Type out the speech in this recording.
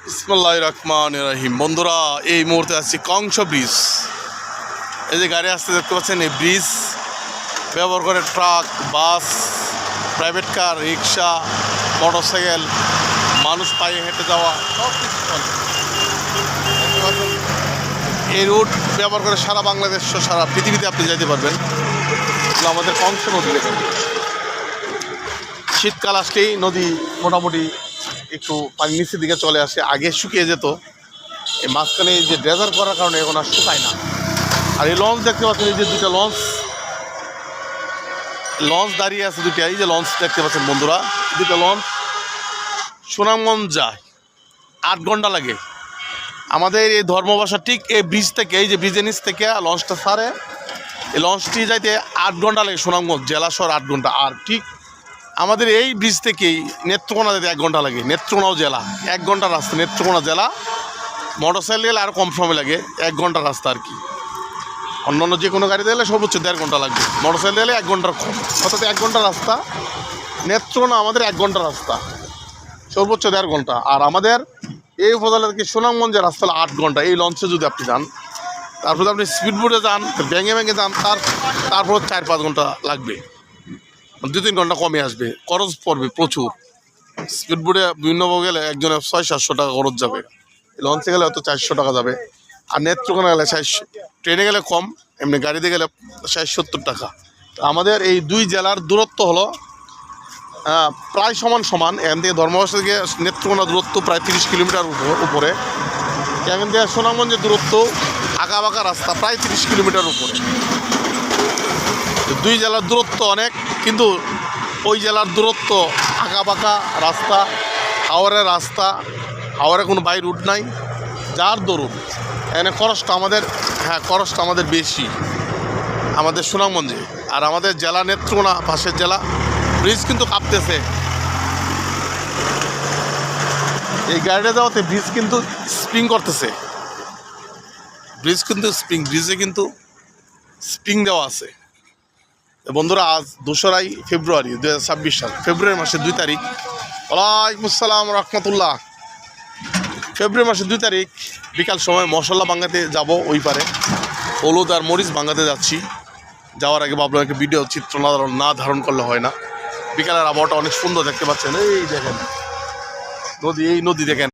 বিসমিল্লাহির রহমানির রহিম। বন্ধুরা, এই মুহূর্তে আছি কংস ব্রিজ। এই যে গাড়ি আসতে দেখতে পাচ্ছেন, এই ব্রিজ ব্যবহার করে ট্রাক, বাস, প্রাইভেট কার, রিক্সা, মোটরসাইকেল, মানুষ পায়ে হেঁটে যাওয়া সব কিছু চলে। এই রুট ব্যবহার করে সারা বাংলাদেশ, সারা পৃথিবীতে আপনি যেতে পারবেন। আমাদের কংস নদী দেখেন, শীতকাল আসলেই নদী মোটামুটি একটু পানি নিচের দিকে চলে আসে। আগে শুকিয়ে যেত, এই মাঝখানে যে ড্রেজার করার কারণে এখন আর শুকায় না। আর এই লঞ্চ দেখতে পাচ্ছেন, এই যে দুটা লঞ্চ দাঁড়িয়ে আছে, দুটা এই যে লঞ্চ দেখতে পাচ্ছেন বন্ধুরা, দুটো লঞ্চ সুনামগঞ্জ যায়, 8 ঘন্টা লাগে। আমাদের এই ধর্মবাসা ঠিক এই ব্রিজ থেকে, এই যে ব্রিজের নিচ থেকে লঞ্চটা ছাড়ে, এই লঞ্চটি যাইতে 8 ঘন্টা লাগে সুনামগঞ্জ জেলা শহর 8 ঘন্টা। আর ঠিক আমাদের এই ব্রিজ থেকেই নেত্রকোনা যেতে 1 ঘন্টা লাগে। নেত্রকোনাও জেলা, 1 ঘন্টার রাস্তা। নেত্রকোনা জেলা মোটরসাইকেল গেলে আরও কম সময় লাগে, 1 ঘন্টার রাস্তা আর কি। অন্যান্য যে কোনো গাড়িতে গেলে সর্বোচ্চ 1.5 ঘন্টা লাগবে, মোটরসাইকেল গেলে 1 ঘন্টার কম, অর্থাৎ 1 ঘন্টার রাস্তা। নেত্রকোনা আমাদের 1 ঘন্টার রাস্তা, সর্বোচ্চ 1.5 ঘন্টা। আর আমাদের এই উপজেলা থেকে সুনামগঞ্জের রাস্তা হলো 8 ঘন্টা। এই লঞ্চে যদি আপনি যান, তারপরে আপনি স্পিড বোটে যান, ব্যাঙে যান, তারপর 4-5 ঘন্টা লাগবে, 2-3 ঘন্টা কমে আসবে, খরচ পড়বে প্রচুর। স্পিড বোটে বিভিন্ন গেলে একজনের 600-700 টাকা খরচ যাবে, লঞ্চে গেলে হয়তো 400 টাকা যাবে। আর নেত্রকোনা গেলে 400, ট্রেনে গেলে কম, এমনি গাড়িতে গেলে 60-70 টাকা। আমাদের এই দুই জেলার দূরত্ব হলো প্রায় সমান। এখান থেকে ধর্মবাসা থেকে নেত্রকোনা দূরত্ব প্রায় 30 কিলোমিটার উপরে। এখান থেকে সুনামগঞ্জের দূরত্ব আঁকাবাঁকা রাস্তা, প্রায় 30 কিলোমিটার উপরে। দুই জেলার দূরত্ব অনেক, কিন্তু ওই জেলার দূরত্ব আঁকাবাঁকা রাস্তা, হাওড়ের রাস্তা, হাওড়ে কোনো বাই রুট নাই, যার দরুন এখানে খরচটা আমাদের বেশি, আমাদের সুনামগঞ্জে। আর আমাদের জেলা নেত্রকোনা, পাশের জেলা। ব্রিজ কিন্তু কাঁপতেছে, এই গাড়িটা যাওয়াতে ব্রিজ কিন্তু স্প্রিং করতেছে। ব্রিজে কিন্তু স্প্রিং দেওয়া আছে। বন্ধুরা, আজ 2 ফেব্রুয়ারি 2026 সাল, ফেব্রুয়ারি মাসের 2 তারিখ। ওয়ালাইকুম আসসালাম রহমতুল্লাহ। ফেব্রুয়ারি মাসের 2 তারিখ বিকাল সময় মশলা ভাঙাতে যাব, ওই পারে হলুদ আর মরিচ ভাঙাতে যাচ্ছি। যাওয়ার আগে ভাবলাম একটা ভিডিও চিত্র না ধারণ করলে হয় না। বিকালের আবহাওয়াটা অনেক সুন্দর দেখতে পাচ্ছেন, এই দেখেন নদী, এই নদী দেখেন।